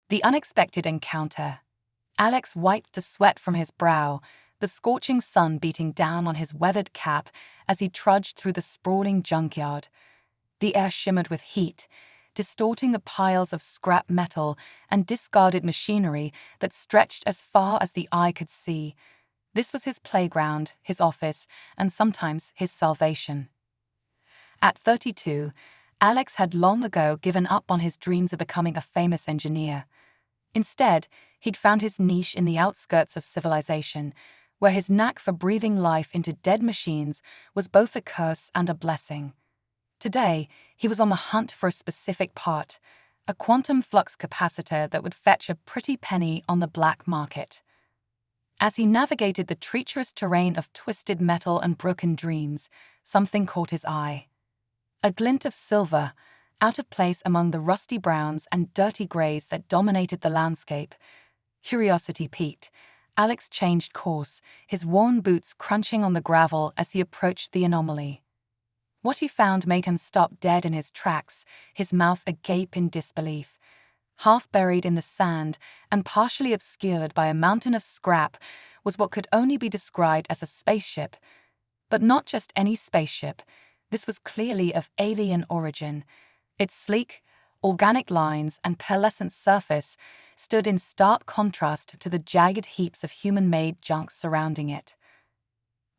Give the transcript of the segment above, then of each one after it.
The unexpected encounter. Alex wiped the sweat from his brow, the scorching sun beating down on his weathered cap as he trudged through the sprawling junkyard. The air shimmered with heat, distorting the piles of scrap metal and discarded machinery that stretched as far as the eye could see. This was his playground, his office, and sometimes his salvation. At 32, Alex had long ago given up on his dreams of becoming a famous engineer. Instead, he'd found his niche in the outskirts of civilization, where his knack for breathing life into dead machines was both a curse and a blessing. Today, he was on the hunt for a specific part, a quantum flux capacitor that would fetch a pretty penny on the black market. As he navigated the treacherous terrain of twisted metal and broken dreams, something caught his eye. A glint of silver, out of place among the rusty browns and dirty grays that dominated the landscape. Curiosity piqued. Alex changed course, his worn boots crunching on the gravel as he approached the anomaly. What he found made him stop dead in his tracks, his mouth agape in disbelief. Half buried in the sand and partially obscured by a mountain of scrap was what could only be described as a spaceship. But not just any spaceship. This was clearly of alien origin. Its sleek, organic lines and pearlescent surface stood in stark contrast to the jagged heaps of human-made junk surrounding it.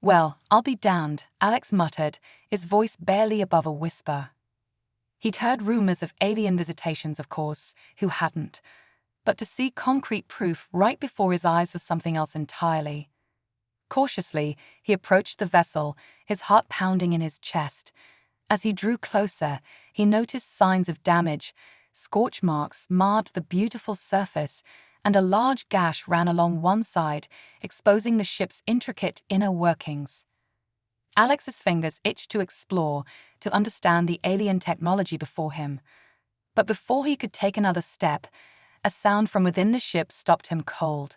"Well, I'll be damned," Alex muttered, his voice barely above a whisper. He'd heard rumors of alien visitations, of course, who hadn't? But to see concrete proof right before his eyes was something else entirely. Cautiously, he approached the vessel, his heart pounding in his chest. As he drew closer, he noticed signs of damage. Scorch marks marred the beautiful surface, and a large gash ran along one side, exposing the ship's intricate inner workings. Alex's fingers itched to explore, to understand the alien technology before him. But before he could take another step, a sound from within the ship stopped him cold.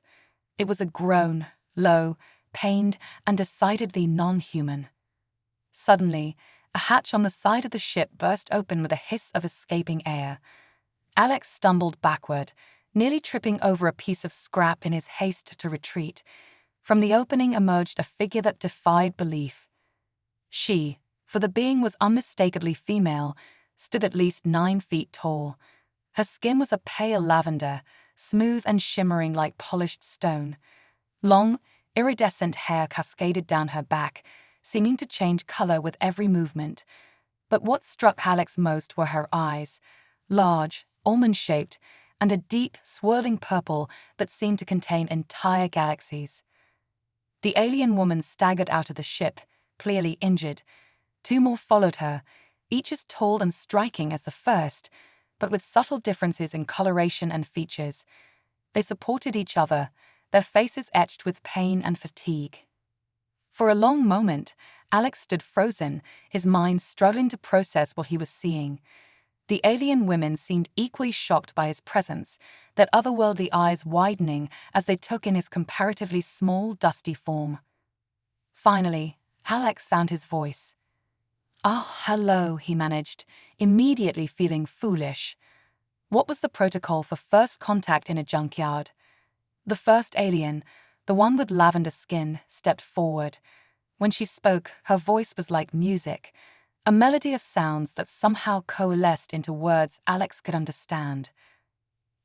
It was a groan, low, pained, and decidedly non-human. Suddenly, a hatch on the side of the ship burst open with a hiss of escaping air. Alex stumbled backward, nearly tripping over a piece of scrap in his haste to retreat. From the opening emerged a figure that defied belief. She, for the being was unmistakably female, stood at least 9 feet tall. Her skin was a pale lavender, smooth and shimmering like polished stone. Long, iridescent hair cascaded down her back, seeming to change color with every movement. But what struck Alex most were her eyes, large, almond-shaped, and a deep, swirling purple that seemed to contain entire galaxies. The alien woman staggered out of the ship, clearly injured. 2 more followed her, each as tall and striking as the first, but with subtle differences in coloration and features. They supported each other, their faces etched with pain and fatigue. For a long moment, Alex stood frozen, his mind struggling to process what he was seeing. The alien women seemed equally shocked by his presence, their otherworldly eyes widening as they took in his comparatively small, dusty form. Finally, Alex found his voice. "Ah, hello," he managed, immediately feeling foolish. What was the protocol for first contact in a junkyard? The first alien, the one with lavender skin, stepped forward. When she spoke, her voice was like music, a melody of sounds that somehow coalesced into words Alex could understand.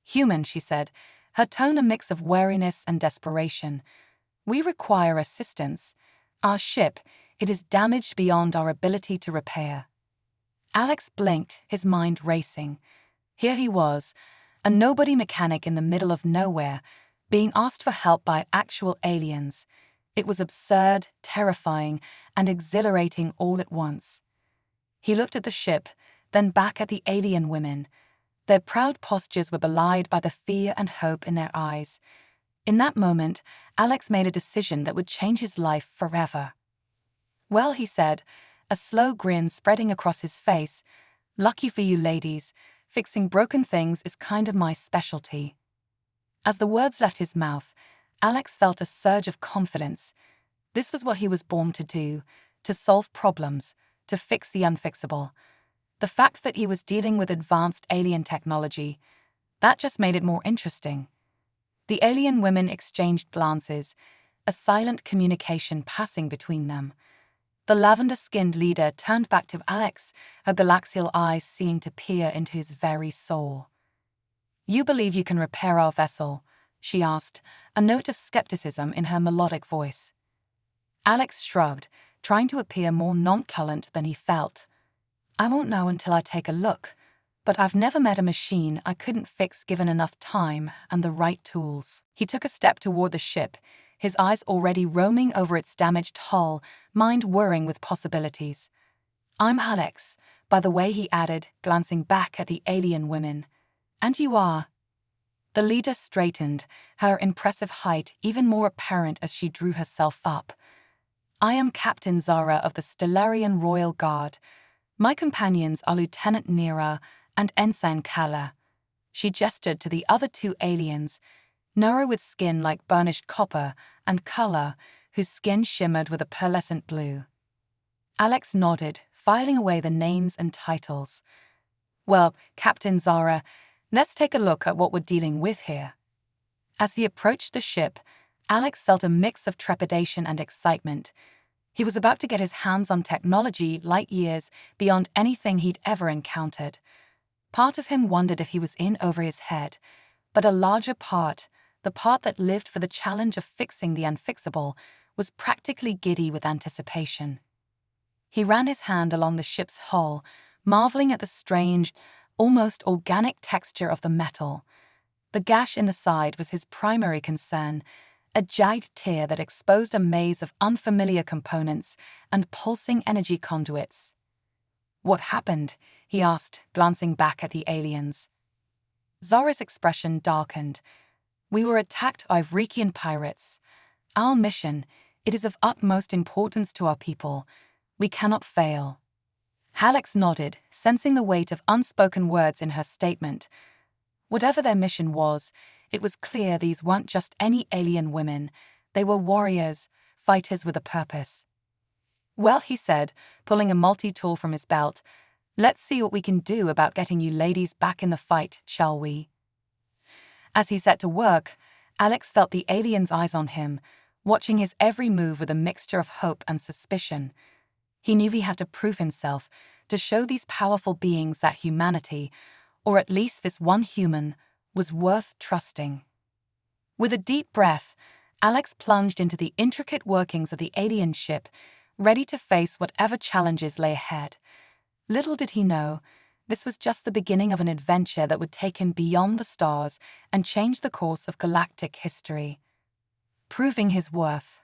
"Human," she said, her tone a mix of wariness and desperation. "We require assistance. Our ship, it is damaged beyond our ability to repair." Alex blinked, his mind racing. Here he was, a nobody mechanic in the middle of nowhere, being asked for help by actual aliens. It was absurd, terrifying, and exhilarating all at once. He looked at the ship, then back at the alien women. Their proud postures were belied by the fear and hope in their eyes. In that moment, Alex made a decision that would change his life forever. "Well," he said, a slow grin spreading across his face, "lucky for you ladies, fixing broken things is kind of my specialty." As the words left his mouth, Alex felt a surge of confidence. This was what he was born to do, to solve problems, to fix the unfixable. The fact that he was dealing with advanced alien technology, That just made it more interesting. The alien women exchanged glances, a silent communication passing between them. The lavender-skinned leader turned back to Alex, her galaxial eyes seeming to peer into his very soul. "You believe you can repair our vessel?" she asked, a note of skepticism in her melodic voice. Alex shrugged, trying to appear more nonchalant than he felt. "I won't know until I take a look, but I've never met a machine I couldn't fix given enough time and the right tools." He took a step toward the ship, his eyes already roaming over its damaged hull, mind whirring with possibilities. "I'm Alex," by the way, he added, glancing back at the alien women. "And you are?" The leader straightened, her impressive height even more apparent as she drew herself up. "I am Captain Zara of the Stellarian Royal Guard. My companions are Lieutenant Nira and Ensign Kala." She gestured to the other two aliens, Nira with skin like burnished copper, and Kala, whose skin shimmered with a pearlescent blue. Alex nodded, filing away the names and titles. "Well, Captain Zara, let's take a look at what we're dealing with here." As he approached the ship, Alex felt a mix of trepidation and excitement. He was about to get his hands on technology light years beyond anything he'd ever encountered. Part of him wondered if he was in over his head, but a larger part, the part that lived for the challenge of fixing the unfixable, was practically giddy with anticipation. He ran his hand along the ship's hull, marveling at the strange, almost organic texture of the metal. The gash in the side was his primary concern, a jagged tear that exposed a maze of unfamiliar components and pulsing energy conduits. "What happened?" he asked, glancing back at the aliens. Zara's expression darkened. "We were attacked by Ivrikian pirates. Our mission, it is of utmost importance to our people. We cannot fail." Alex nodded, sensing the weight of unspoken words in her statement. Whatever their mission was, it was clear these weren't just any alien women. They were warriors, fighters with a purpose. "Well," he said, pulling a multi-tool from his belt, "let's see what we can do about getting you ladies back in the fight, shall we?" As he set to work, Alex felt the alien's eyes on him, watching his every move with a mixture of hope and suspicion. He knew he had to prove himself, to show these powerful beings that humanity, or at least this one human, was worth trusting. With a deep breath, Alex plunged into the intricate workings of the alien ship, ready to face whatever challenges lay ahead. Little did he know, this was just the beginning of an adventure that would take him beyond the stars and change the course of galactic history. Proving his worth.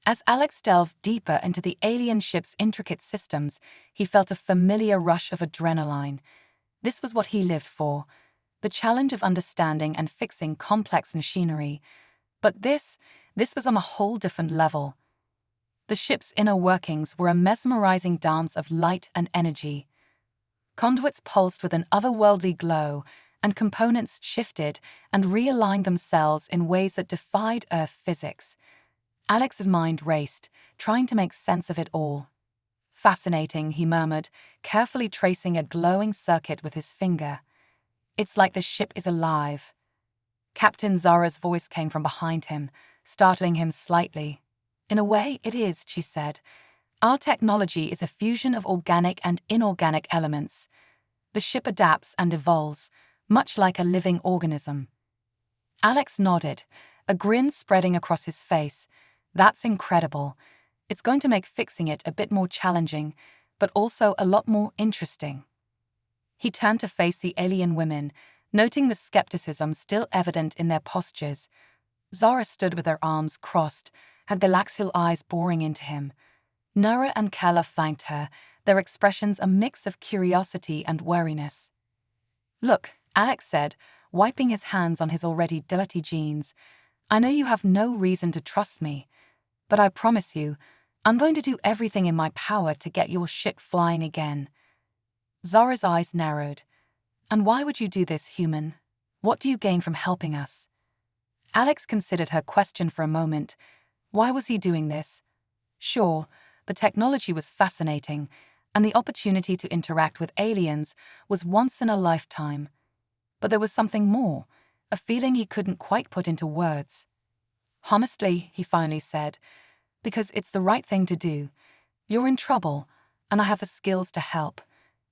As Alex delved deeper into the alien ship's intricate systems, he felt a familiar rush of adrenaline. This was what he lived for, the challenge of understanding and fixing complex machinery. But this was on a whole different level. The ship's inner workings were a mesmerizing dance of light and energy. Conduits pulsed with an otherworldly glow, and components shifted and realigned themselves in ways that defied Earth physics. Alex's mind raced, trying to make sense of it all. "Fascinating," he murmured, carefully tracing a glowing circuit with his finger. "It's like the ship is alive." Captain Zara's voice came from behind him, startling him slightly. "In a way, it is," she said. "Our technology is a fusion of organic and inorganic elements. The ship adapts and evolves, much like a living organism." Alex nodded, a grin spreading across his face. "That's incredible. It's going to make fixing it a bit more challenging, but also a lot more interesting." He turned to face the alien women, noting the skepticism still evident in their postures. Zara stood with her arms crossed, her galaxial eyes boring into him. Nura and Kala thanked her, their expressions a mix of curiosity and wariness. "Look," Alex said, wiping his hands on his already dirty jeans. "I know you have no reason to trust me, but I promise you, I'm going to do everything in my power to get your ship flying again." Zara's eyes narrowed. "And why would you do this, human? What do you gain from helping us?" Alex considered her question for a moment. Why was he doing this? Sure, the technology was fascinating, and the opportunity to interact with aliens was once in a lifetime. But there was something more, a feeling he couldn't quite put into words. "Honestly," he finally said, "because it's the right thing to do. You're in trouble, and I have the skills to help.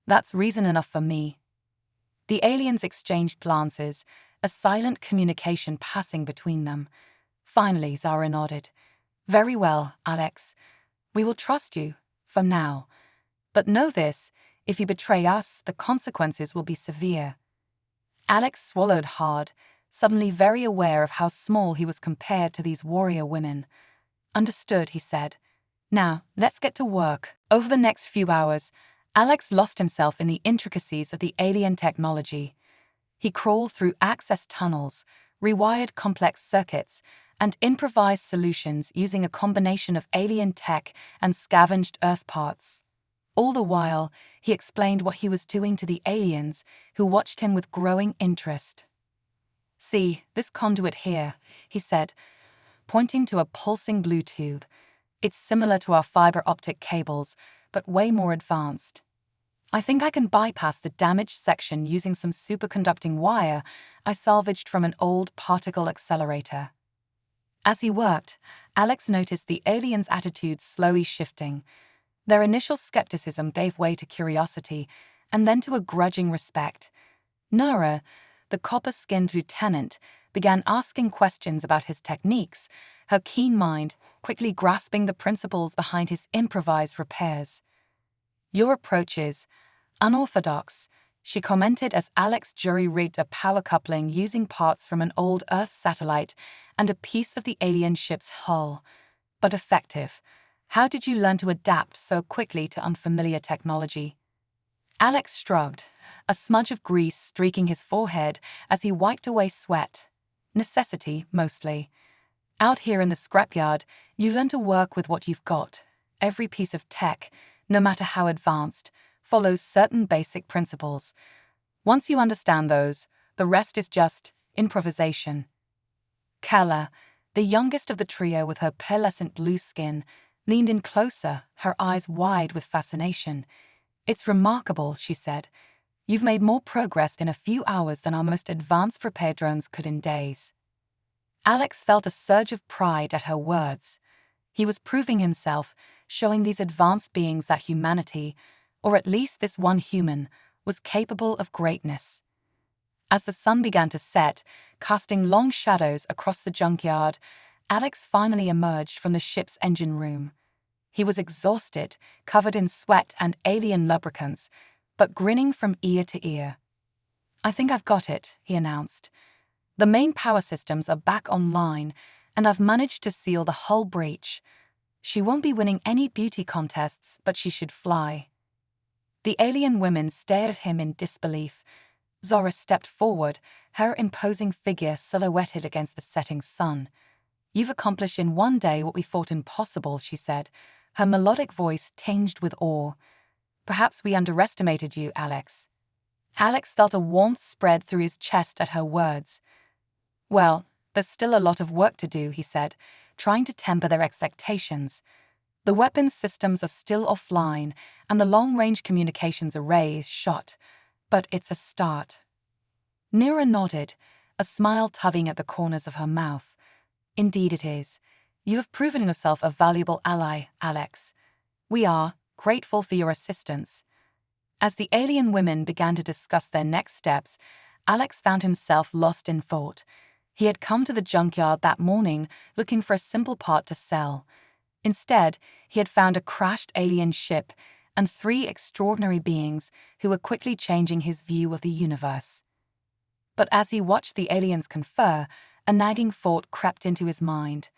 That's reason enough for me." The aliens exchanged glances, a silent communication passing between them. Finally, Zara nodded. "Very well, Alex. We will trust you, for now. But know this, if you betray us, the consequences will be severe." Alex swallowed hard, suddenly very aware of how small he was compared to these warrior women. "Understood," he said. "Now, let's get to work." Over the next few hours, Alex lost himself in the intricacies of the alien technology. He crawled through access tunnels, rewired complex circuits, and improvised solutions using a combination of alien tech and scavenged Earth parts. All the while, he explained what he was doing to the aliens, who watched him with growing interest. "See, this conduit here," he said, pointing to a pulsing blue tube. "It's similar to our fiber optic cables, but way more advanced. I think I can bypass the damaged section using some superconducting wire I salvaged from an old particle accelerator." As he worked, Alex noticed the aliens' attitudes slowly shifting. Their initial skepticism gave way to curiosity, and then to a grudging respect. Nora, the copper-skinned lieutenant, began asking questions about his techniques, her keen mind quickly grasping the principles behind his improvised repairs. "Your approach is unorthodox," she commented as Alex jury-rigged a power coupling using parts from an old Earth satellite and a piece of the alien ship's hull. "But effective. How did you learn to adapt so quickly to unfamiliar technology?" Alex shrugged, a smudge of grease streaking his forehead as he wiped away sweat. "Necessity, mostly. Out here in the scrapyard, you learn to work with what you've got. Every piece of tech, no matter how advanced, follows certain basic principles. Once you understand those, the rest is just improvisation." Kala, the youngest of the trio with her pearlescent blue skin, leaned in closer, her eyes wide with fascination. "It's remarkable," she said. "You've made more progress in a few hours than our most advanced repair drones could in days." Alex felt a surge of pride at her words. He was proving himself, showing these advanced beings that humanity, or at least this one human, was capable of greatness. As the sun began to set, casting long shadows across the junkyard, Alex finally emerged from the ship's engine room. He was exhausted, covered in sweat and alien lubricants, but grinning from ear to ear. "I think I've got it," he announced. "The main power systems are back online, and I've managed to seal the hull breach. She won't be winning any beauty contests, but she should fly." The alien women stared at him in disbelief. Zora stepped forward, her imposing figure silhouetted against the setting sun. "You've accomplished in one day what we thought impossible," she said, her melodic voice tinged with awe. "Perhaps we underestimated you, Alex." Alex felt a warmth spread through his chest at her words. "Well, there's still a lot of work to do," he said, trying to temper their expectations. "The weapons systems are still offline, and the long-range communications array is shot, but it's a start." Nira nodded, a smile tugging at the corners of her mouth. "Indeed it is. You have proven yourself a valuable ally, Alex. We are grateful for your assistance." As the alien women began to discuss their next steps, Alex found himself lost in thought. He had come to the junkyard that morning looking for a simple part to sell. Instead, he had found a crashed alien ship and 3 extraordinary beings who were quickly changing his view of the universe. But as he watched the aliens confer, a nagging thought crept into his mind.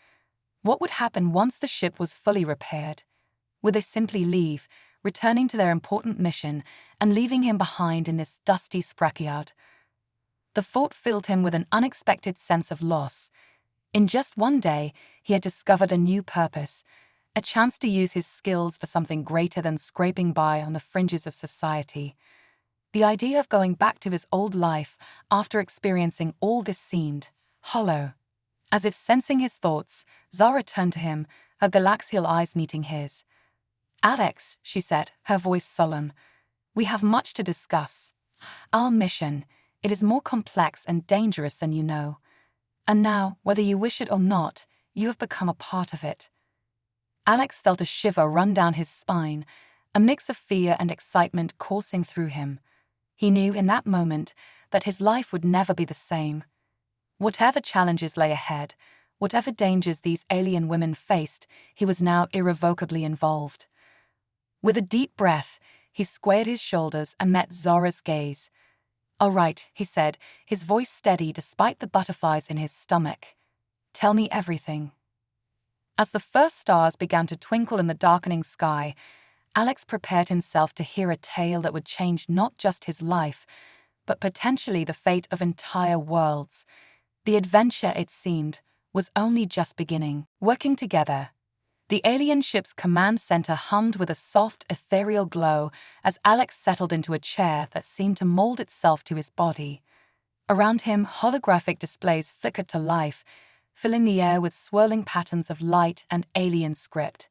What would happen once the ship was fully repaired? Would they simply leave, returning to their important mission and leaving him behind in this dusty scrapyard? The thought filled him with an unexpected sense of loss. In just one day, he had discovered a new purpose, a chance to use his skills for something greater than scraping by on the fringes of society. The idea of going back to his old life after experiencing all this seemed hollow. As if sensing his thoughts, Zara turned to him, her galaxial eyes meeting his. "Alex," she said, her voice solemn, "we have much to discuss. Our mission, It is more complex and dangerous than you know. And now, whether you wish it or not, you have become a part of it. Alex felt a shiver run down his spine, a mix of fear and excitement coursing through him. He knew in that moment that his life would never be the same. Whatever challenges lay ahead, whatever dangers these alien women faced, he was now irrevocably involved. With a deep breath, he squared his shoulders and met Zora's gaze. "All right," he said, his voice steady despite the butterflies in his stomach. "Tell me everything." As the first stars began to twinkle in the darkening sky, Alex prepared himself to hear a tale that would change not just his life, but potentially the fate of entire worlds. The adventure, it seemed, was only just beginning. Working together, the alien ship's command center hummed with a soft, ethereal glow as Alex settled into a chair that seemed to mold itself to his body. Around him, holographic displays flickered to life, filling the air with swirling patterns of light and alien script.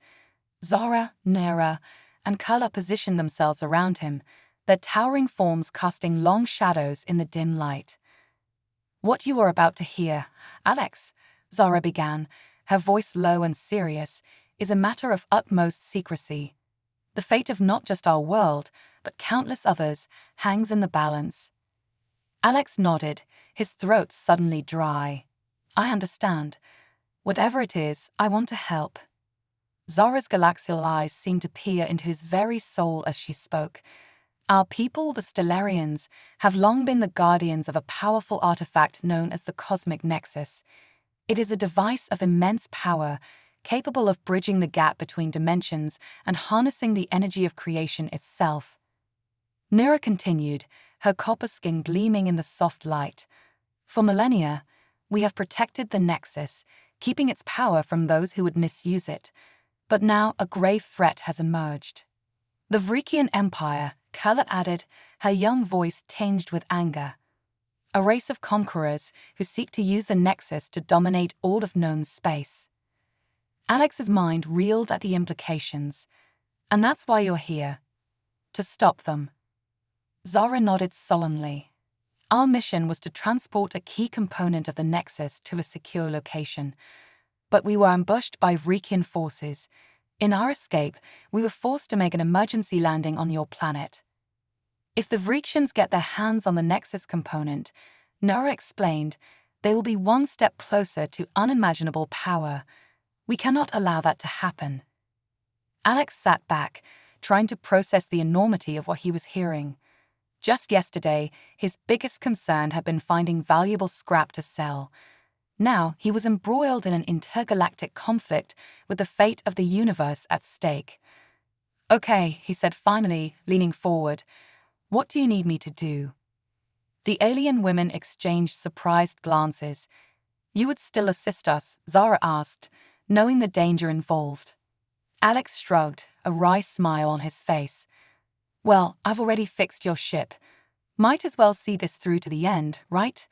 Zora, Nera, and Kala positioned themselves around him, their towering forms casting long shadows in the dim light. "What you are about to hear, Alex," Zora began, her voice low and serious, "is a matter of utmost secrecy. The fate of not just our world, but countless others, hangs in the balance." Alex nodded, his throat suddenly dry. "I understand. Whatever it is, I want to help." Zora's galaxial eyes seemed to peer into his very soul as she spoke. "Our people, the Stellarians, have long been the guardians of a powerful artifact known as the Cosmic Nexus. It is a device of immense power, capable of bridging the gap between dimensions and harnessing the energy of creation itself." Nera continued, her copper skin gleaming in the soft light. "For millennia, we have protected the Nexus, keeping its power from those who would misuse it. But now a grave threat has emerged. The Vrikian Empire," Kala added, her young voice tinged with anger. "A race of conquerors who seek to use the Nexus to dominate all of known space." Alex's mind reeled at the implications. "And that's why you're here. To stop them." Zora nodded solemnly. "Our mission was to transport a key component of the Nexus to a secure location. But we were ambushed by Vrikian forces. In our escape, we were forced to make an emergency landing on your planet. If the Vrikians get their hands on the Nexus component," Nora explained, "they will be one step closer to unimaginable power. We cannot allow that to happen." Alex sat back, trying to process the enormity of what he was hearing. Just yesterday, his biggest concern had been finding valuable scrap to sell. Now he was embroiled in an intergalactic conflict with the fate of the universe at stake. "Okay," he said finally, leaning forward. "What do you need me to do?" The alien women exchanged surprised glances. "You would still assist us?" Zara asked, knowing the danger involved. Alex shrugged, a wry smile on his face. "Well, I've already fixed your ship. Might as well see this through to the end, right?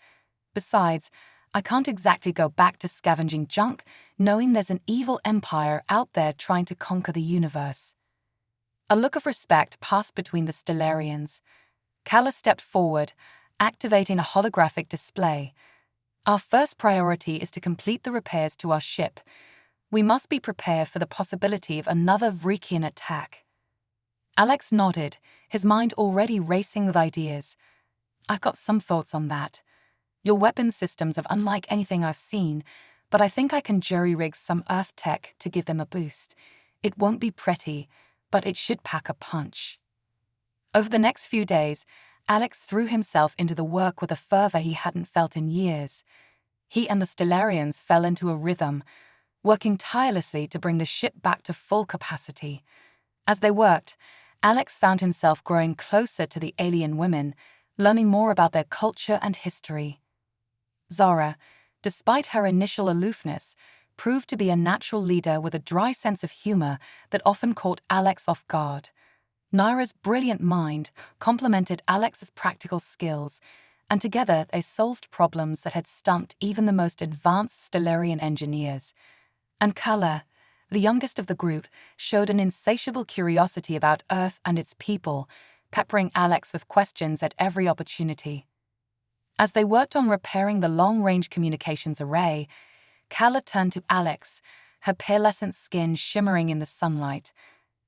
Besides, I can't exactly go back to scavenging junk, knowing there's an evil empire out there trying to conquer the universe." A look of respect passed between the Stellarians. Kala stepped forward, activating a holographic display. "Our first priority is to complete the repairs to our ship. We must be prepared for the possibility of another Vrikian attack." Alex nodded, his mind already racing with ideas. "I've got some thoughts on that. Your weapon systems are unlike anything I've seen, but I think I can jury-rig some Earth tech to give them a boost. It won't be pretty, but it should pack a punch." Over the next few days, Alex threw himself into the work with a fervor he hadn't felt in years. He and the Stellarians fell into a rhythm, working tirelessly to bring the ship back to full capacity. As they worked, Alex found himself growing closer to the alien women, learning more about their culture and history. Zora, despite her initial aloofness, proved to be a natural leader with a dry sense of humor that often caught Alex off guard. Naira's brilliant mind complemented Alex's practical skills, and together they solved problems that had stumped even the most advanced Stellarian engineers. And Kala, the youngest of the group, showed an insatiable curiosity about Earth and its people, peppering Alex with questions at every opportunity. As they worked on repairing the long-range communications array, Kala turned to Alex, her pearlescent skin shimmering in the sunlight.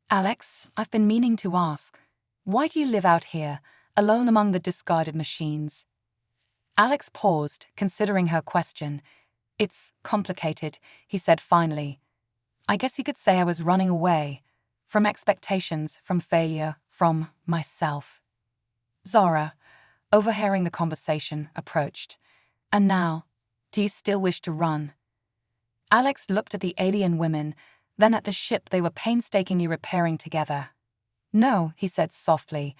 "Alex, I've been meaning to ask, why do you live out here, alone among the discarded machines?" Alex paused, considering her question. "It's complicated," he said finally. "I guess you could say I was running away. From expectations, from failure, from myself." Zara, overhearing the conversation, approached. "And now, do you still wish to run?" Alex looked at the alien women, then at the ship they were painstakingly repairing together. "No," he said softly.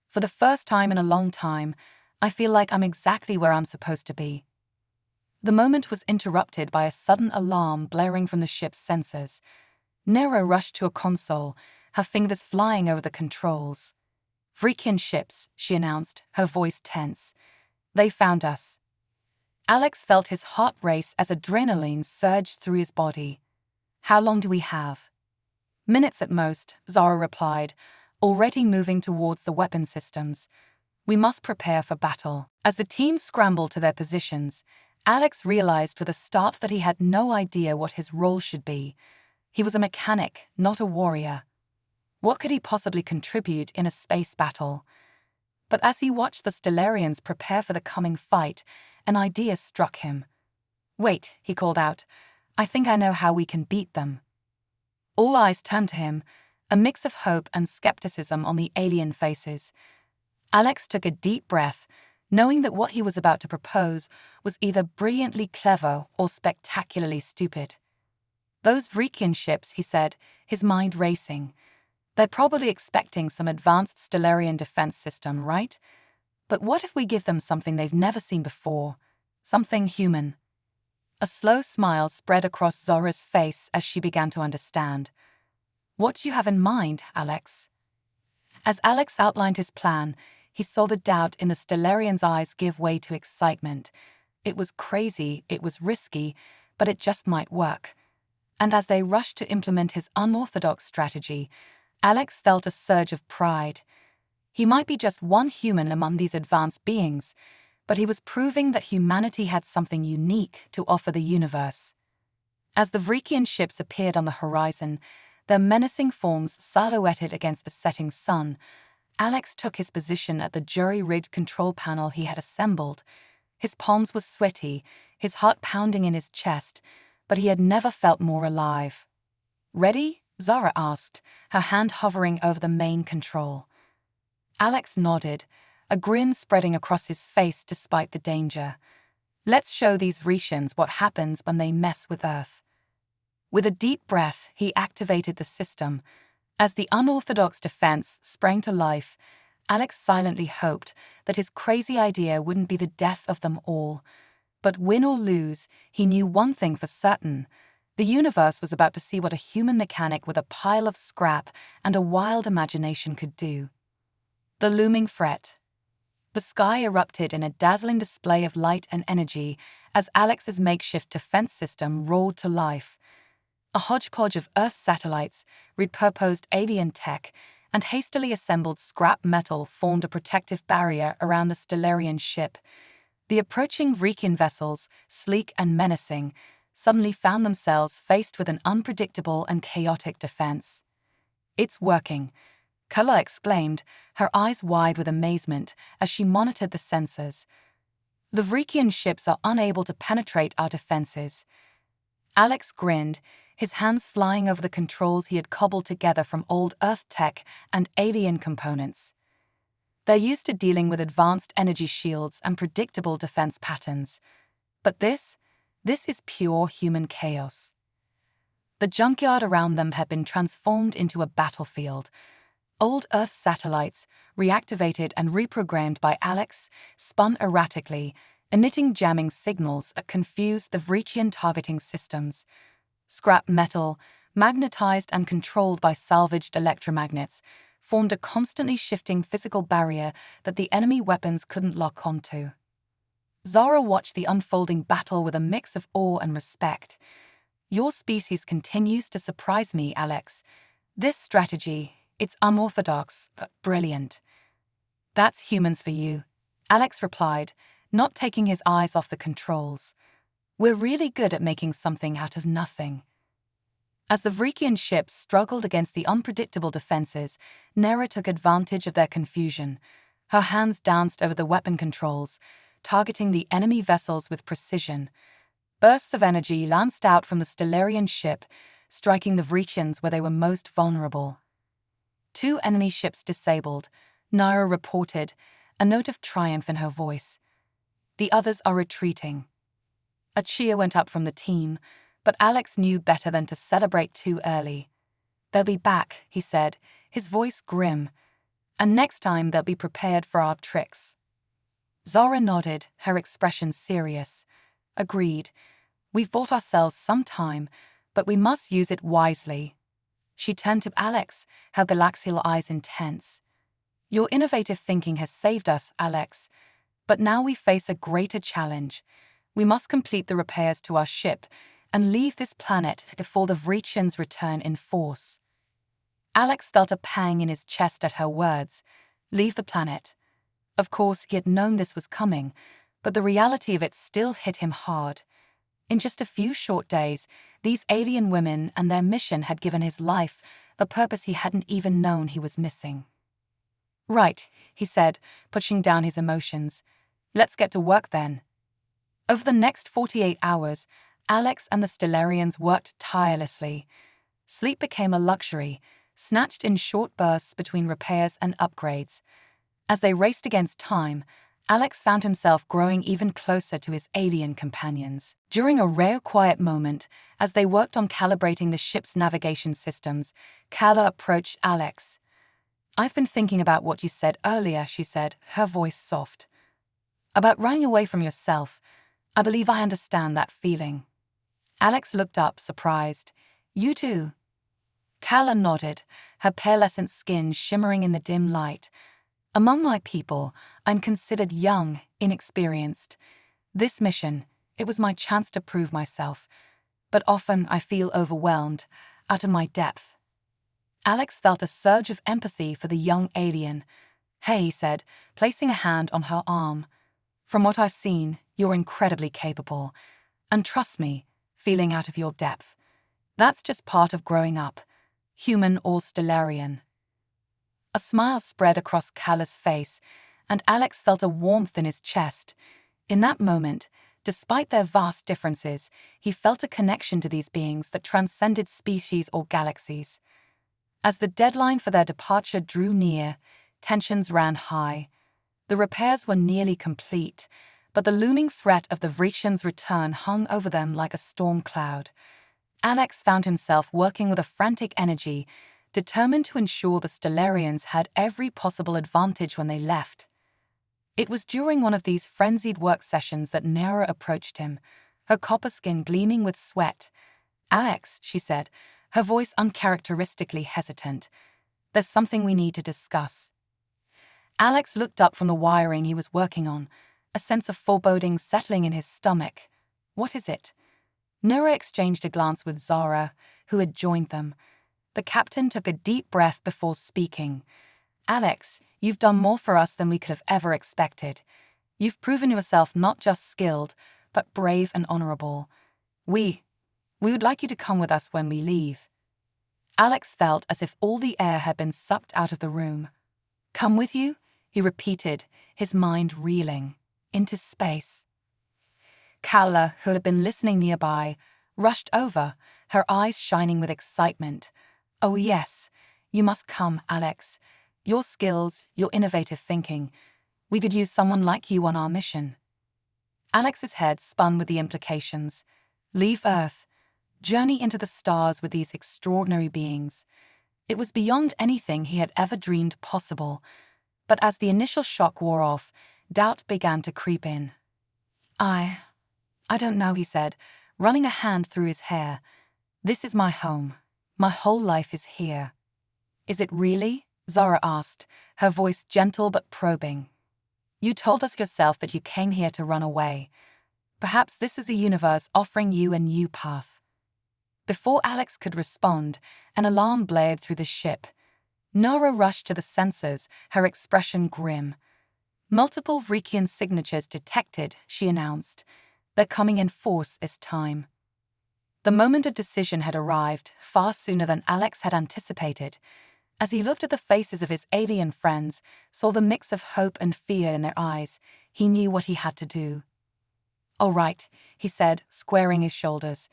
"For the first time in a long time, I feel like I'm exactly where I'm supposed to be." The moment was interrupted by a sudden alarm blaring from the ship's sensors. Nera rushed to a console, her fingers flying over the controls. "Vrikian ships," she announced, her voice tense. "They found us." Alex felt his heart race as adrenaline surged through his body. "How long do we have?" "Minutes at most," Zara replied, already moving towards the weapon systems. "We must prepare for battle." As the team scrambled to their positions, Alex realized with a start that he had no idea what his role should be. He was a mechanic, not a warrior. What could he possibly contribute in a space battle? But as he watched the Stellarians prepare for the coming fight, an idea struck him. "Wait," he called out. "I think I know how we can beat them." All eyes turned to him, a mix of hope and skepticism on the alien faces. Alex took a deep breath, knowing that what he was about to propose was either brilliantly clever or spectacularly stupid. "Those Vrikian ships," he said, his mind racing. "They're probably expecting some advanced Stellarian defense system, right? But what if we give them something they've never seen before? Something human?" A slow smile spread across Zora's face as she began to understand. "What do you have in mind, Alex?" As Alex outlined his plan, he saw the doubt in the Stellarian's eyes give way to excitement. It was crazy, it was risky, but it just might work. And as they rushed to implement his unorthodox strategy, Alex felt a surge of pride. He might be just one human among these advanced beings, but he was proving that humanity had something unique to offer the universe. As the Vrikian ships appeared on the horizon, their menacing forms silhouetted against the setting sun, Alex took his position at the jury-rigged control panel he had assembled. His palms were sweaty, his heart pounding in his chest, but he had never felt more alive. "Ready?" Zara asked, her hand hovering over the main control. Alex nodded, a grin spreading across his face despite the danger. "Let's show these Vricians what happens when they mess with Earth." With a deep breath, he activated the system. As the unorthodox defense sprang to life, Alex silently hoped that his crazy idea wouldn't be the death of them all. But win or lose, he knew one thing for certain. The universe was about to see what a human mechanic with a pile of scrap and a wild imagination could do. The looming threat. The sky erupted in a dazzling display of light and energy as Alex's makeshift defense system roared to life. A hodgepodge of Earth satellites, repurposed alien tech, and hastily assembled scrap metal formed a protective barrier around the Stellarian ship. The approaching Vrikian vessels, sleek and menacing, suddenly found themselves faced with an unpredictable and chaotic defense. "It's working," Kala exclaimed, her eyes wide with amazement as she monitored the sensors. "The Vrikian ships are unable to penetrate our defenses." Alex grinned, his hands flying over the controls he had cobbled together from old Earth tech and alien components. They're used to dealing with advanced energy shields and predictable defense patterns. But this is pure human chaos. The junkyard around them had been transformed into a battlefield. Old Earth satellites, reactivated and reprogrammed by Alex, spun erratically, emitting jamming signals that confused the Vrikian targeting systems. Scrap metal, magnetized and controlled by salvaged electromagnets, formed a constantly shifting physical barrier that the enemy weapons couldn't lock onto. Zara watched the unfolding battle with a mix of awe and respect. "Your species continues to surprise me, Alex. This strategy, it's unorthodox, but brilliant." "That's humans for you," Alex replied, not taking his eyes off the controls. "We're really good at making something out of nothing." As the Vrikian ships struggled against the unpredictable defenses, Nera took advantage of their confusion. Her hands danced over the weapon controls, targeting the enemy vessels with precision. Bursts of energy lanced out from the Stellarian ship, striking the Vrikians where they were most vulnerable. 2 enemy ships disabled, Nera reported, a note of triumph in her voice. "The others are retreating." A cheer went up from the team, but Alex knew better than to celebrate too early. "They'll be back," he said, his voice grim. "And next time they'll be prepared for our tricks." Zara nodded, her expression serious. "Agreed. We've bought ourselves some time, but we must use it wisely." She turned to Alex, her glacial eyes intense. "Your innovative thinking has saved us, Alex. But now we face a greater challenge. We must complete the repairs to our ship and leave this planet before the Vrikians return in force." Alex felt a pang in his chest at her words. Leave the planet. Of course, he had known this was coming, but the reality of it still hit him hard. In just a few short days, these alien women and their mission had given his life a purpose he hadn't even known he was missing. "Right," he said, pushing down his emotions. "Let's get to work then." Over the next 48 hours, Alex and the Stellarians worked tirelessly. Sleep became a luxury, snatched in short bursts between repairs and upgrades. As they raced against time, Alex found himself growing even closer to his alien companions. During a rare quiet moment, as they worked on calibrating the ship's navigation systems, Kala approached Alex. "I've been thinking about what you said earlier," she said, her voice soft. "About running away from yourself. I believe I understand that feeling." Alex looked up, surprised. "You too?" Kala nodded, her pearlescent skin shimmering in the dim light. "Among my people, I'm considered young, inexperienced. This mission, it was my chance to prove myself. But often I feel overwhelmed, out of my depth." Alex felt a surge of empathy for the young alien. "Hey," he said, placing a hand on her arm. "From what I've seen, you're incredibly capable. And trust me, feeling out of your depth. That's just part of growing up, human or Stellarian." A smile spread across Kala's face, and Alex felt a warmth in his chest. In that moment, despite their vast differences, he felt a connection to these beings that transcended species or galaxies. As the deadline for their departure drew near, tensions ran high. The repairs were nearly complete, but the looming threat of the Vrikians' return hung over them like a storm cloud. Alex found himself working with a frantic energy, determined to ensure the Stellarians had every possible advantage when they left. It was during one of these frenzied work sessions that Nera approached him, her copper skin gleaming with sweat. "Alex," she said, her voice uncharacteristically hesitant, "there's something we need to discuss." Alex looked up from the wiring he was working on, a sense of foreboding settling in his stomach. "What is it?" Nera exchanged a glance with Zara, who had joined them. The captain took a deep breath before speaking. "Alex, you've done more for us than we could have ever expected. You've proven yourself not just skilled, but brave and honorable. We would like you to come with us when we leave." Alex felt as if all the air had been sucked out of the room. "Come with you?" he repeated, his mind reeling. "Into space?" Kala, who had been listening nearby, rushed over, her eyes shining with excitement. "Oh yes, you must come, Alex. Your skills, your innovative thinking. We could use someone like you on our mission." Alex's head spun with the implications. Leave Earth. Journey into the stars with these extraordinary beings. It was beyond anything he had ever dreamed possible. But as the initial shock wore off, doubt began to creep in. I don't know," he said, running a hand through his hair. "This is my home. My whole life is here." "Is it really?" Zara asked, her voice gentle but probing. "You told us yourself that you came here to run away. Perhaps this is a universe offering you a new path." Before Alex could respond, an alarm blared through the ship. Nora rushed to the sensors, her expression grim. Multiple Vrikian signatures detected, she announced. They're coming in force this time. The moment of decision had arrived, far sooner than Alex had anticipated. As he looked at the faces of his alien friends, saw the mix of hope and fear in their eyes, he knew what he had to do. "All right," he said, squaring his shoulders.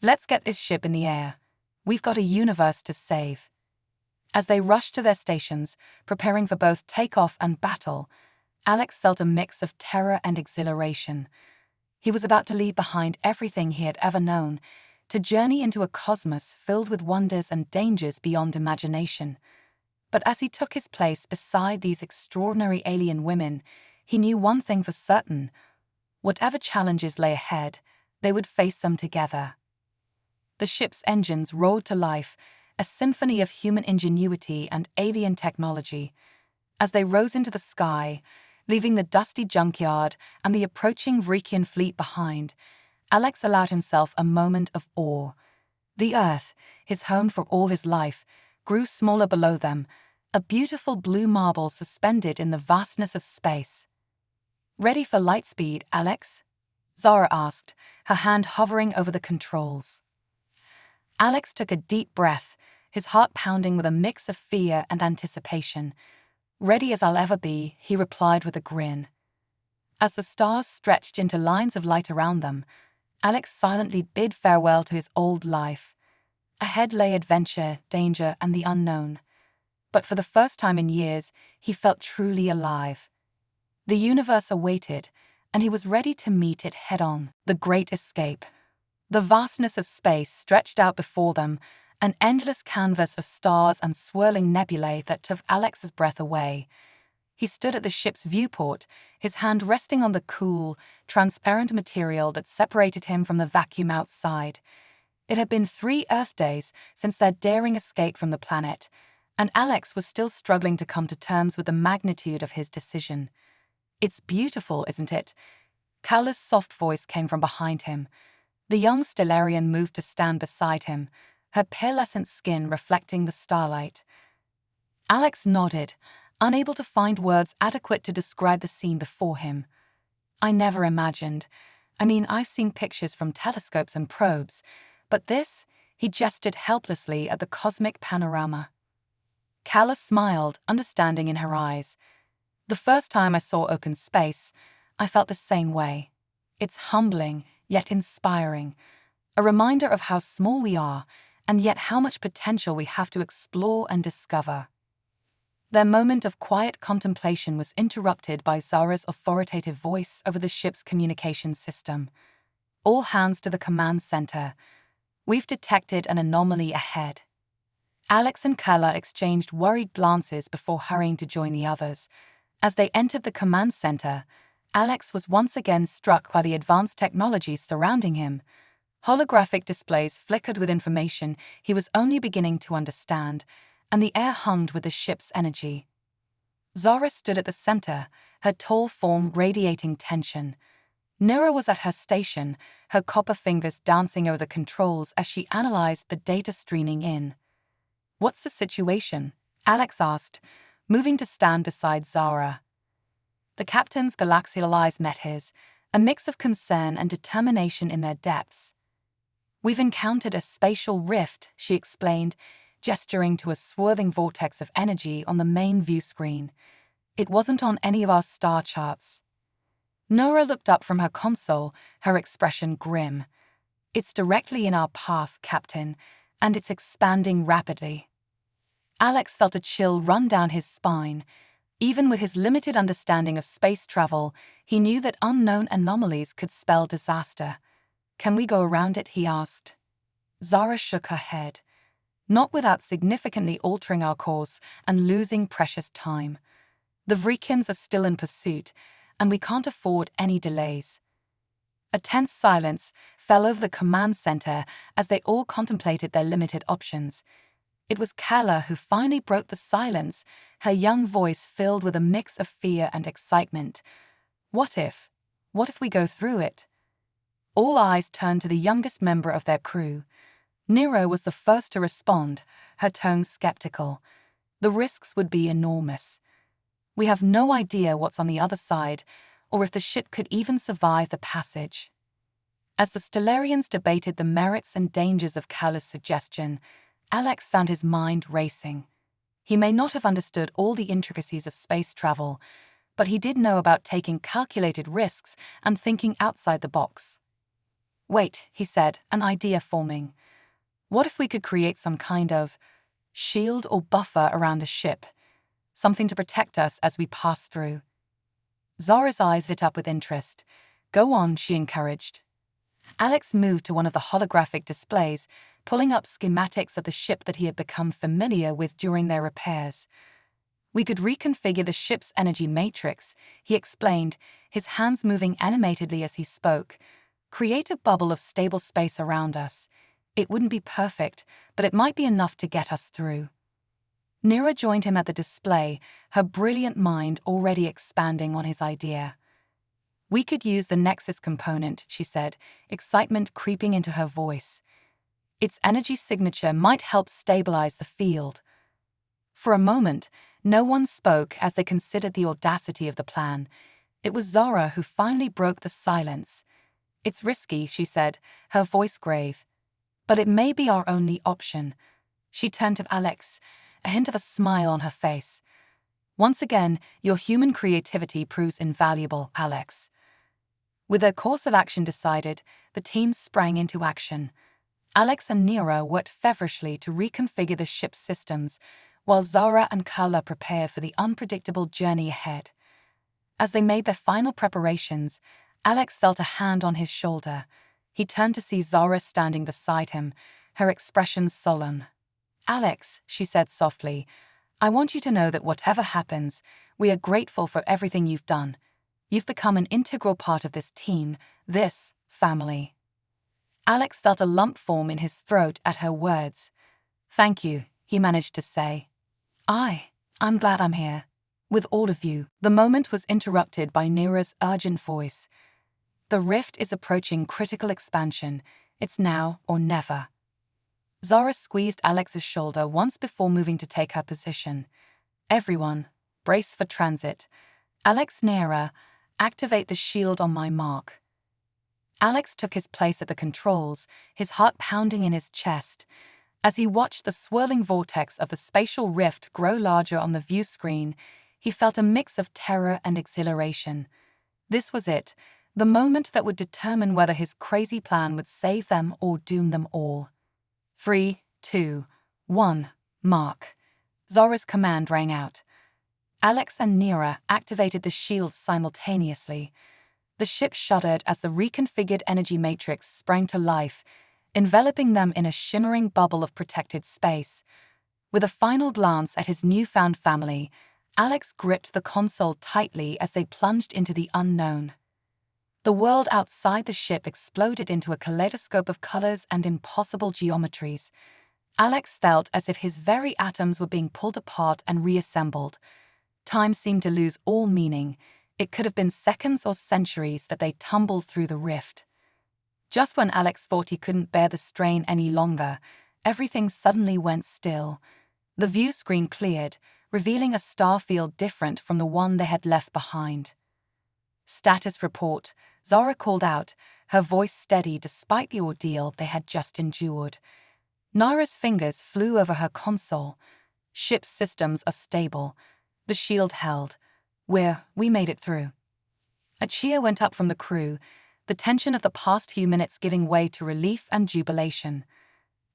"Let's get this ship in the air. We've got a universe to save." As they rushed to their stations, preparing for both takeoff and battle, Alex felt a mix of terror and exhilaration. He was about to leave behind everything he had ever known, to journey into a cosmos filled with wonders and dangers beyond imagination. But as he took his place beside these extraordinary alien women, he knew one thing for certain: whatever challenges lay ahead, they would face them together. The ship's engines roared to life, a symphony of human ingenuity and alien technology. As they rose into the sky, leaving the dusty junkyard and the approaching Vrikian fleet behind, Alex allowed himself a moment of awe. The Earth, his home for all his life, grew smaller below them, a beautiful blue marble suspended in the vastness of space. "Ready for lightspeed, Alex?" Zara asked, her hand hovering over the controls. Alex took a deep breath, his heart pounding with a mix of fear and anticipation. "Ready as I'll ever be," he replied with a grin. As the stars stretched into lines of light around them, Alex silently bid farewell to his old life. Ahead lay adventure, danger, and the unknown. But for the first time in years, he felt truly alive. The universe awaited, and he was ready to meet it head-on. The Great Escape. The vastness of space stretched out before them, an endless canvas of stars and swirling nebulae that took Alex's breath away. He stood at the ship's viewport, his hand resting on the cool, transparent material that separated him from the vacuum outside. It had been 3 Earth days since their daring escape from the planet, and Alex was still struggling to come to terms with the magnitude of his decision. "It's beautiful, isn't it?" Kala's soft voice came from behind him. The young Stellarian moved to stand beside him, her pearlescent skin reflecting the starlight. Alex nodded, unable to find words adequate to describe the scene before him. "I never imagined. I've seen pictures from telescopes and probes, but this," he gestured helplessly at the cosmic panorama. Kala smiled, understanding in her eyes. "The first time I saw open space, I felt the same way. It's humbling, yet inspiring. A reminder of how small we are, and yet how much potential we have to explore and discover." Their moment of quiet contemplation was interrupted by Zara's authoritative voice over the ship's communication system. "All hands to the command center. We've detected an anomaly ahead." Alex and Kala exchanged worried glances before hurrying to join the others. As they entered the command center, Alex was once again struck by the advanced technology surrounding him. Holographic displays flickered with information he was only beginning to understand, and the air hummed with the ship's energy. Zara stood at the center, her tall form radiating tension. Nira was at her station, her copper fingers dancing over the controls as she analyzed the data streaming in. "What's the situation?" Alex asked, moving to stand beside Zara. The captain's galaxial eyes met his, a mix of concern and determination in their depths. "We've encountered a spatial rift," she explained, gesturing to a swerving vortex of energy on the main view screen. "It wasn't on any of our star charts." Nora looked up from her console, her expression grim. "It's directly in our path, Captain, and it's expanding rapidly." Alex felt a chill run down his spine. Even with his limited understanding of space travel, he knew that unknown anomalies could spell disaster. "Can we go around it?" he asked. Zara shook her head. "Not without significantly altering our course and losing precious time. The Vrikians are still in pursuit, and we can't afford any delays." A tense silence fell over the command center as they all contemplated their limited options. It was Kala who finally broke the silence, her young voice filled with a mix of fear and excitement. "What if? What if we go through it?" All eyes turned to the youngest member of their crew. Nero was the first to respond, her tone skeptical. "The risks would be enormous." We have no idea what's on the other side, or if the ship could even survive the passage. As the Stellarians debated the merits and dangers of Kala's suggestion, Alex found his mind racing. He may not have understood all the intricacies of space travel, but he did know about taking calculated risks and thinking outside the box. "Wait," he said, an idea forming. "What if we could create some kind of shield or buffer around the ship? Something to protect us as we pass through?" Zara's eyes lit up with interest. "Go on," she encouraged. Alex moved to one of the holographic displays, pulling up schematics of the ship that he had become familiar with during their repairs. "We could reconfigure the ship's energy matrix," he explained, his hands moving animatedly as he spoke. "Create a bubble of stable space around us. It wouldn't be perfect, but it might be enough to get us through." Nira joined him at the display, her brilliant mind already expanding on his idea. "We could use the Nexus component," she said, excitement creeping into her voice. "Its energy signature might help stabilize the field." For a moment, no one spoke as they considered the audacity of the plan. It was Zara who finally broke the silence. "It's risky," she said, her voice grave. "But it may be our only option." She turned to Alex, a hint of a smile on her face. "Once again, your human creativity proves invaluable, Alex." With their course of action decided, the team sprang into action. Alex and Nira worked feverishly to reconfigure the ship's systems, while Zara and Kala prepared for the unpredictable journey ahead. As they made their final preparations, Alex felt a hand on his shoulder. He turned to see Zara standing beside him, her expression solemn. "Alex," she said softly, "I want you to know that whatever happens, we are grateful for everything you've done. You've become an integral part of this team, this family." Alex felt a lump form in his throat at her words. "Thank you," he managed to say. I'm glad I'm here. With all of you." The moment was interrupted by Nira's urgent voice. "The rift is approaching critical expansion. It's now or never." Zara squeezed Alex's shoulder once before moving to take her position. "Everyone, brace for transit. Alex, Nira, activate the shield on my mark." Alex took his place at the controls, his heart pounding in his chest. As he watched the swirling vortex of the spatial rift grow larger on the view screen, he felt a mix of terror and exhilaration. This was it, the moment that would determine whether his crazy plan would save them or doom them all. 3, 2, 1, mark. Zara's command rang out. Alex and Nira activated the shields simultaneously. The ship shuddered as the reconfigured energy matrix sprang to life, enveloping them in a shimmering bubble of protected space. With a final glance at his newfound family, Alex gripped the console tightly as they plunged into the unknown. The world outside the ship exploded into a kaleidoscope of colors and impossible geometries. Alex felt as if his very atoms were being pulled apart and reassembled. Time seemed to lose all meaning. It could have been seconds or centuries that they tumbled through the rift. Just when Alex thought he couldn't bear the strain any longer, everything suddenly went still. The view screen cleared, revealing a star field different from the one they had left behind. "Status report," Zara called out, her voice steady despite the ordeal they had just endured. Nira's fingers flew over her console. "Ship's systems are stable. The shield held. We made it through." A cheer went up from the crew, the tension of the past few minutes giving way to relief and jubilation.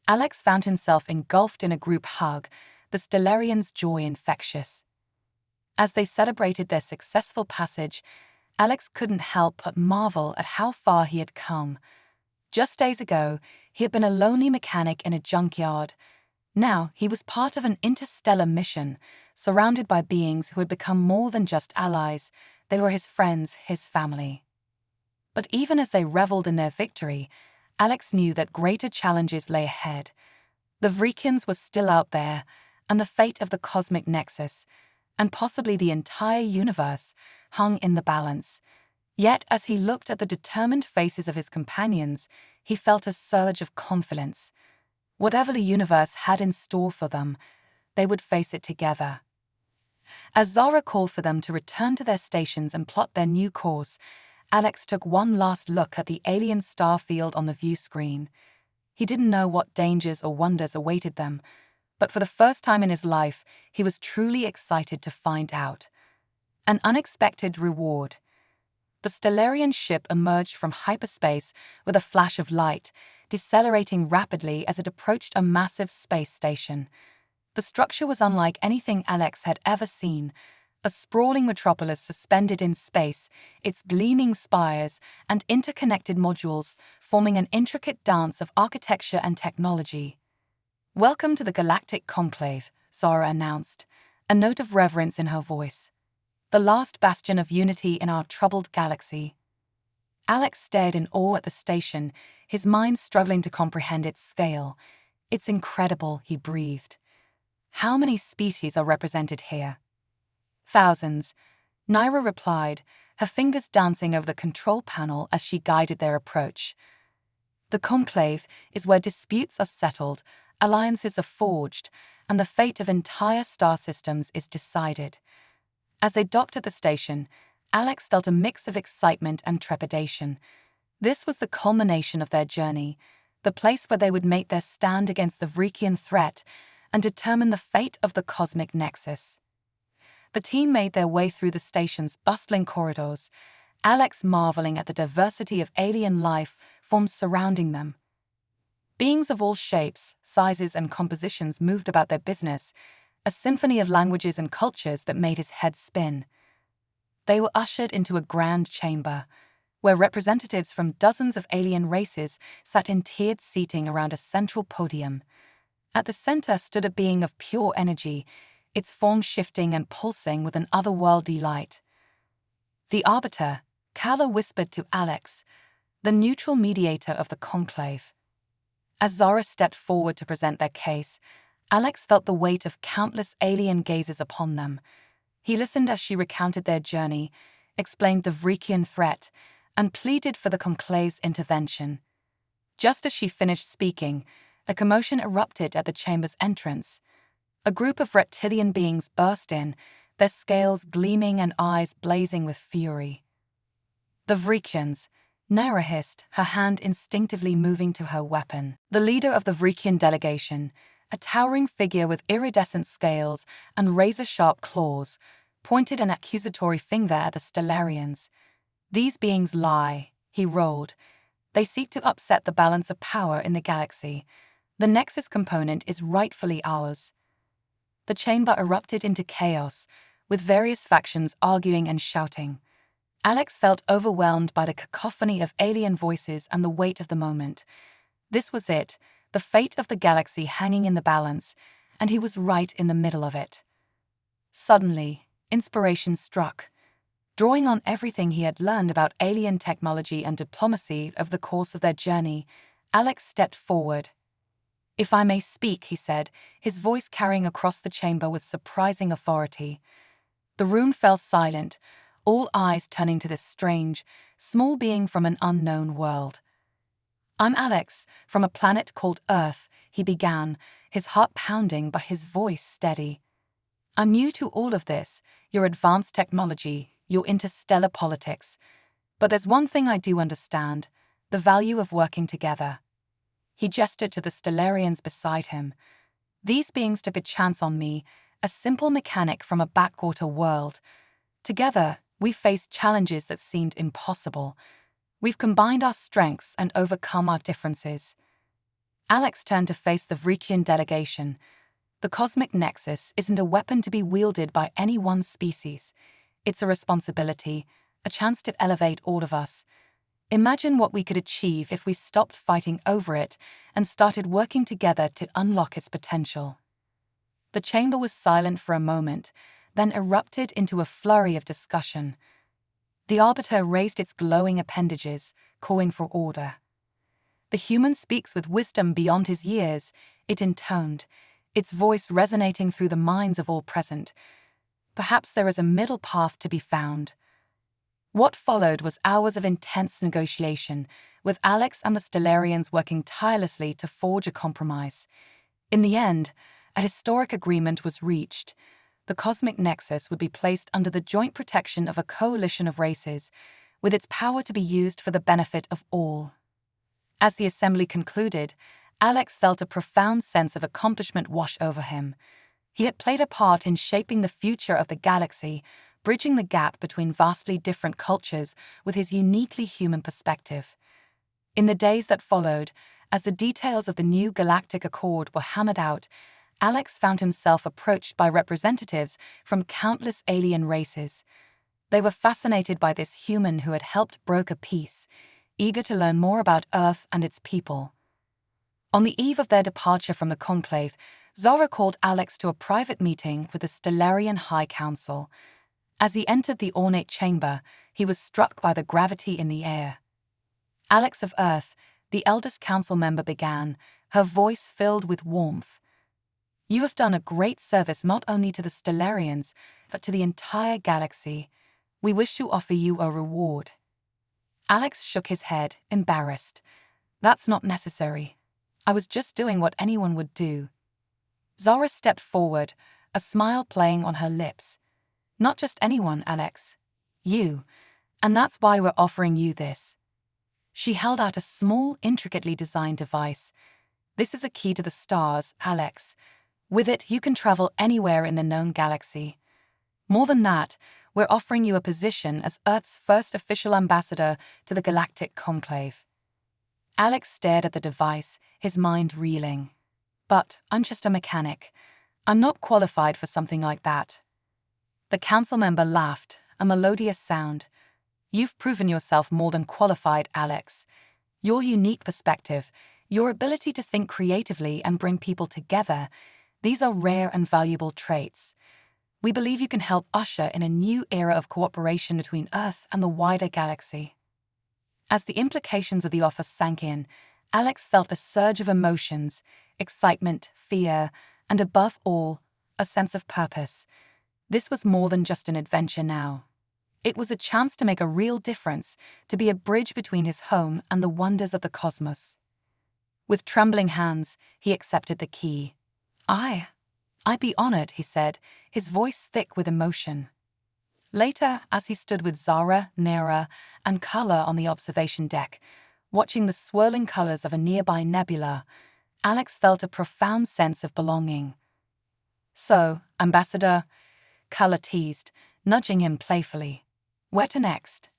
Alex found himself engulfed in a group hug, the Stellarians' joy infectious. As they celebrated their successful passage, Alex couldn't help but marvel at how far he had come. Just days ago, he had been a lonely mechanic in a junkyard. Now he was part of an interstellar mission, surrounded by beings who had become more than just allies. They were his friends, his family. But even as they reveled in their victory, Alex knew that greater challenges lay ahead. The Vrikians were still out there, and the fate of the cosmic nexus, and possibly the entire universe, hung in the balance. Yet as he looked at the determined faces of his companions, he felt a surge of confidence. Whatever the universe had in store for them, they would face it together. As Zara called for them to return to their stations and plot their new course, Alex took one last look at the alien star field on the view screen. He didn't know what dangers or wonders awaited them, but for the first time in his life, he was truly excited to find out. An unexpected reward. The Stellarian ship emerged from hyperspace with a flash of light, decelerating rapidly as it approached a massive space station. The structure was unlike anything Alex had ever seen, a sprawling metropolis suspended in space, its gleaming spires and interconnected modules forming an intricate dance of architecture and technology. "Welcome to the Galactic Conclave," Zara announced, a note of reverence in her voice. "The last bastion of unity in our troubled galaxy." Alex stared in awe at the station, his mind struggling to comprehend its scale. "It's incredible," he breathed. "How many species are represented here?" "Thousands," Naira replied, her fingers dancing over the control panel as she guided their approach. "The conclave is where disputes are settled, alliances are forged, and the fate of entire star systems is decided." As they docked at the station, Alex felt a mix of excitement and trepidation. This was the culmination of their journey, the place where they would make their stand against the Vrekian threat and determine the fate of the cosmic nexus. The team made their way through the station's bustling corridors, Alex marveling at the diversity of alien life forms surrounding them. Beings of all shapes, sizes, and compositions moved about their business, a symphony of languages and cultures that made his head spin. They were ushered into a grand chamber, where representatives from dozens of alien races sat in tiered seating around a central podium. At the center stood a being of pure energy, its form shifting and pulsing with an otherworldly light. "The Arbiter," Kala whispered to Alex, the neutral mediator of the conclave. As Zara stepped forward to present their case, Alex felt the weight of countless alien gazes upon them. He listened as she recounted their journey, explained the Vrekian threat, and pleaded for the conclave's intervention. Just as she finished speaking, a commotion erupted at the chamber's entrance. A group of reptilian beings burst in, their scales gleaming and eyes blazing with fury. "The Vrekians," Naira hissed, her hand instinctively moving to her weapon. The leader of the Vrekian delegation, a towering figure with iridescent scales and razor-sharp claws, pointed an accusatory finger at the Stellarians. "These beings lie," he roared. "They seek to upset the balance of power in the galaxy. The Nexus component is rightfully ours." The chamber erupted into chaos, with various factions arguing and shouting. Alex felt overwhelmed by the cacophony of alien voices and the weight of the moment. This was it, the fate of the galaxy hanging in the balance, and he was right in the middle of it. Suddenly, inspiration struck. Drawing on everything he had learned about alien technology and diplomacy over the course of their journey, Alex stepped forward. "If I may speak," he said, his voice carrying across the chamber with surprising authority. The room fell silent, all eyes turning to this strange, small being from an unknown world. "I'm Alex, from a planet called Earth," he began, his heart pounding but his voice steady. "I'm new to all of this, your advanced technology, your interstellar politics. But there's one thing I do understand, the value of working together." He gestured to the Stellarians beside him. "These beings took a chance on me, a simple mechanic from a backwater world. Together, we faced challenges that seemed impossible. We've combined our strengths and overcome our differences." Alex turned to face the Vrekian delegation. "The cosmic nexus isn't a weapon to be wielded by any one species. It's a responsibility, a chance to elevate all of us. Imagine what we could achieve if we stopped fighting over it and started working together to unlock its potential." The chamber was silent for a moment, then erupted into a flurry of discussion. The Arbiter raised its glowing appendages, calling for order. "The human speaks with wisdom beyond his years," it intoned, its voice resonating through the minds of all present. "Perhaps there is a middle path to be found." What followed was hours of intense negotiation, with Alex and the Stellarians working tirelessly to forge a compromise. In the end, a historic agreement was reached. the cosmic nexus would be placed under the joint protection of a coalition of races, with its power to be used for the benefit of all. As the assembly concluded, Alex felt a profound sense of accomplishment wash over him. He had played a part in shaping the future of the galaxy, bridging the gap between vastly different cultures with his uniquely human perspective. In the days that followed, as the details of the new Galactic Accord were hammered out, Alex found himself approached by representatives from countless alien races. They were fascinated by this human who had helped broker peace, eager to learn more about Earth and its people. On the eve of their departure from the conclave, Zara called Alex to a private meeting with the Stellarian High Council. As he entered the ornate chamber, he was struck by the gravity in the air. Alex of Earth, the eldest council member began, her voice filled with warmth. You have done a great service not only to the Stellarians, but to the entire galaxy. We wish to offer you a reward. Alex shook his head, embarrassed. That's not necessary. I was just doing what anyone would do. Zara stepped forward, a smile playing on her lips. Not just anyone, Alex. You. And that's why we're offering you this. She held out a small, intricately designed device. This is a key to the stars, Alex. With it, you can travel anywhere in the known galaxy. More than that, we're offering you a position as Earth's first official ambassador to the Galactic Conclave. Alex stared at the device, his mind reeling. But I'm just a mechanic. I'm not qualified for something like that. The council member laughed, a melodious sound. You've proven yourself more than qualified, Alex. Your unique perspective, your ability to think creatively and bring people together, these are rare and valuable traits. We believe you can help usher in a new era of cooperation between Earth and the wider galaxy. As the implications of the offer sank in, Alex felt a surge of emotions, excitement, fear, and above all, a sense of purpose. This was more than just an adventure now. It was a chance to make a real difference, to be a bridge between his home and the wonders of the cosmos. With trembling hands, he accepted the key. I'd be honored, he said, his voice thick with emotion. Later, as he stood with Zara, Nera, and Kala on the observation deck, watching the swirling colors of a nearby nebula, Alex felt a profound sense of belonging. So, Ambassador, Kala teased, nudging him playfully. Where to next?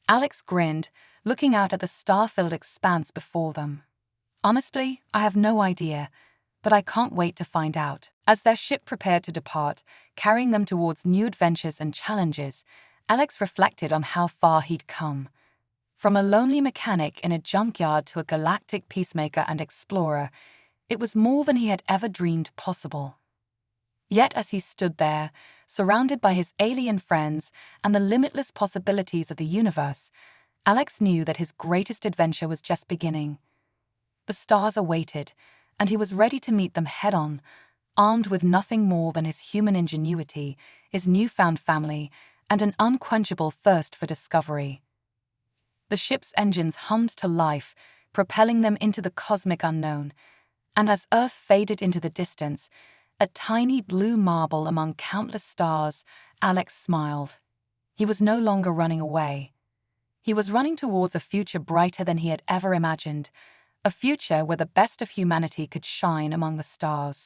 Alex grinned, looking out at the star-filled expanse before them. Honestly, I have no idea, but I can't wait to find out. As their ship prepared to depart, carrying them towards new adventures and challenges, Alex reflected on how far he'd come. From a lonely mechanic in a junkyard to a galactic peacemaker and explorer, it was more than he had ever dreamed possible. Yet as he stood there, surrounded by his alien friends and the limitless possibilities of the universe, Alex knew that his greatest adventure was just beginning. The stars awaited, and he was ready to meet them head-on, armed with nothing more than his human ingenuity, his newfound family, and an unquenchable thirst for discovery. The ship's engines hummed to life, propelling them into the cosmic unknown, and as Earth faded into the distance, a tiny blue marble among countless stars, Alex smiled. He was no longer running away. He was running towards a future brighter than he had ever imagined, a future where the best of humanity could shine among the stars.